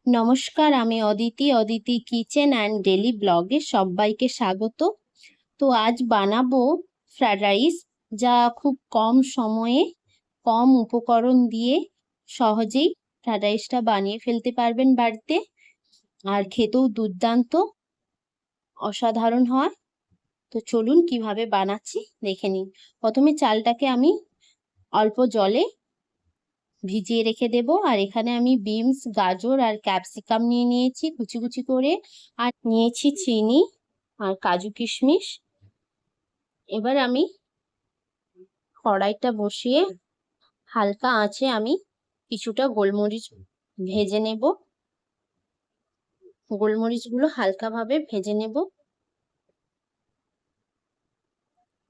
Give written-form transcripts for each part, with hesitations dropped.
নমস্কার, আমি Aditi kitchen and daily ব্লগে সবাইকে স্বাগত। তো আজ বানাবো ফ্রাইড রাইস, যা খুব কম সময়ে কম উপকরণ দিয়ে সহজেই ফ্রাইড রাইসটা বানিয়ে ফেলতে পারবেন বাড়িতে, আর খেতেও দুর্দান্ত অসাধারণ হয়। তো চলুন কিভাবে বানাচ্ছি দেখে নিন। প্রথমে চালটাকে আমি অল্প জলে ভিজিয়ে রেখে দেব। আর এখানে আমি বিনস, গাজর আর ক্যাপসিকাম নিয়ে নিয়েছি কুচি কুচি করে, আর নিয়েছি চিনি আর কাজু কিশমিশ। এবার আমি কড়াইটা বসিয়ে হালকা আঁচে আমি কিছুটা গোলমরিচ ভেজে নেব। গোলমরিচগুলো হালকাভাবে ভেজে নেব।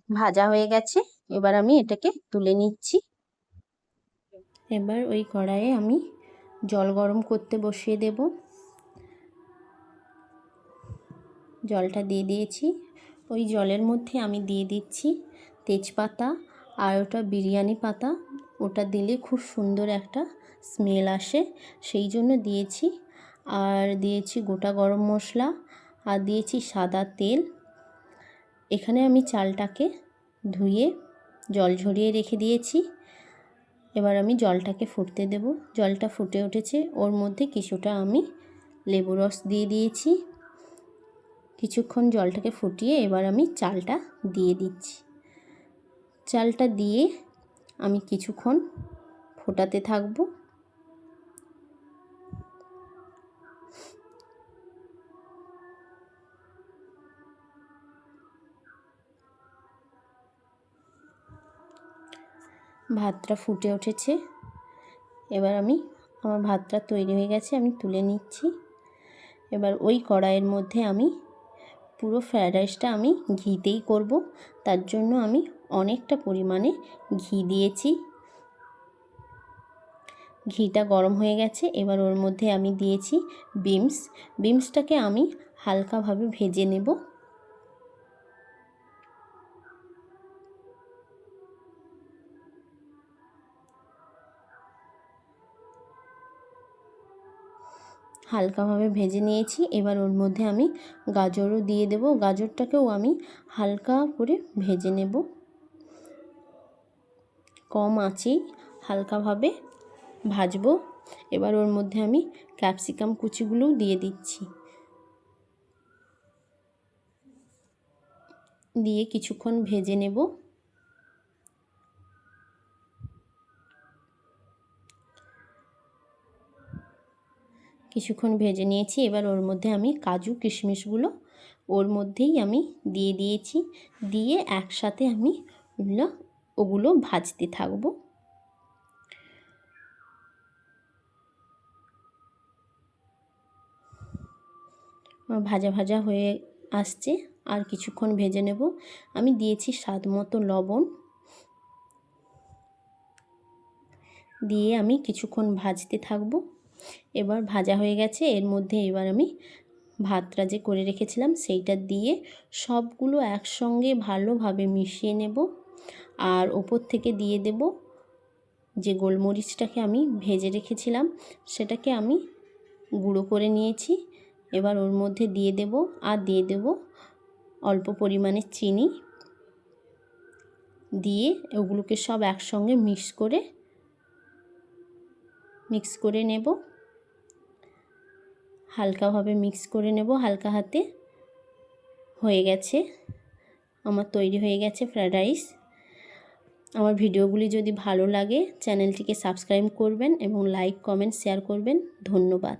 ভাজা হয়ে গেছে, এবার আমি এটাকে তুলে নিচ্ছি। এবার ওই কড়াইয়ে আমি জল গরম করতে বসিয়ে দেব। জলটা দিয়ে দিয়েছি। ওই জলের মধ্যে আমি দিয়ে দিচ্ছি তেজপাতা আর ওটা বিরিয়ানি পাতা। ওটা দিলে খুব সুন্দর একটা স্মেল আসে, সেই জন্য দিয়েছি। আর দিয়েছি গোটা গরম মশলা, আর দিয়েছি সাদা তেল। এখানে আমি চালটাকে ধুয়ে জল ঝরিয়ে রেখে দিয়েছি। এবার আমি জলটাকে ফুটতে দেব। জলটা ফুটে উঠেছে, ওর মধ্যে কিছুটা আমি লেবু রস দিয়ে দিয়েছি। কিছুক্ষণ জলটাকে ফুটিয়ে এবার আমি চালটা দিয়ে দিচ্ছি। চালটা দিয়ে আমি কিছুক্ষণ ফোটাতে থাকব। ভাতটা ফুটে উঠেছে, এবার আমার ভাতটা তৈরি হয়ে গেছে, আমি তুলে নিচ্ছি। এবার ওই কড়াইয়ের মধ্যে আমি পুরো ফ্রায়েড রাইসটা আমি ঘিতেই করব, তার জন্য আমি অনেকটা পরিমাণে ঘি দিয়েছি। ঘিটা গরম হয়ে গেছে, এবার ওর মধ্যে আমি দিয়েছি বিনসটাকে আমি হালকাভাবে ভেজে নেব। হালকাভাবে ভেজে নিয়েছি। এবার ওর মধ্যে আমি গাজরও দিয়ে দেব। গাজরটাকেও আমি হালকা করে ভেজে নেব। কম আঁচেই হালকাভাবে ভাজবো। এবার ওর মধ্যে আমি ক্যাপসিকাম কুচিগুলোও দিয়ে দিচ্ছি। দিয়ে কিছুক্ষণ ভেজে নেব। কিছুক্ষণ ভেজে নিয়েছি। এবার ওর মধ্যে আমি কাজু কিশমিশগুলো ওর মধ্যেই আমি দিয়ে দিয়েছি। দিয়ে একসাথে আমি ওগুলো ভাজতে থাকবো। ভাজা ভাজা হয়ে আসছে, আর কিছুক্ষণ ভেজে নেব। আমি দিয়েছি স্বাদ মতো লবণ, দিয়ে আমি কিছুক্ষণ ভাজতে থাকবো। এবার ভাজা হয়ে গেছে, এর মধ্যে এবার আমি ভাতটা যে করে রেখেছিলাম সেইটা দিয়ে সবগুলো একসঙ্গে ভালোভাবে মিশিয়ে নেব। আর ওপর থেকে দিয়ে দেব যে গোলমরিচটাকে আমি ভেজে রেখেছিলাম, সেটাকে আমি গুঁড়ো করে নিয়েছি। এবার ওর মধ্যে দিয়ে দেব, আর দিয়ে দেব অল্প পরিমাণে চিনি। দিয়ে ওগুলোকে সব একসঙ্গে মিক্স করে নেব। হালকাভাবে মিক্স করে নেব, হালকা হাতে। হয়ে গেছে, আমার তৈরি হয়ে গেছে ফ্রায়েড রাইস। আমার ভিডিওগুলি যদি ভালো লাগে চ্যানেলটিকে সাবস্ক্রাইব করবেন এবং লাইক, কমেন্ট, শেয়ার করবেন। ধন্যবাদ।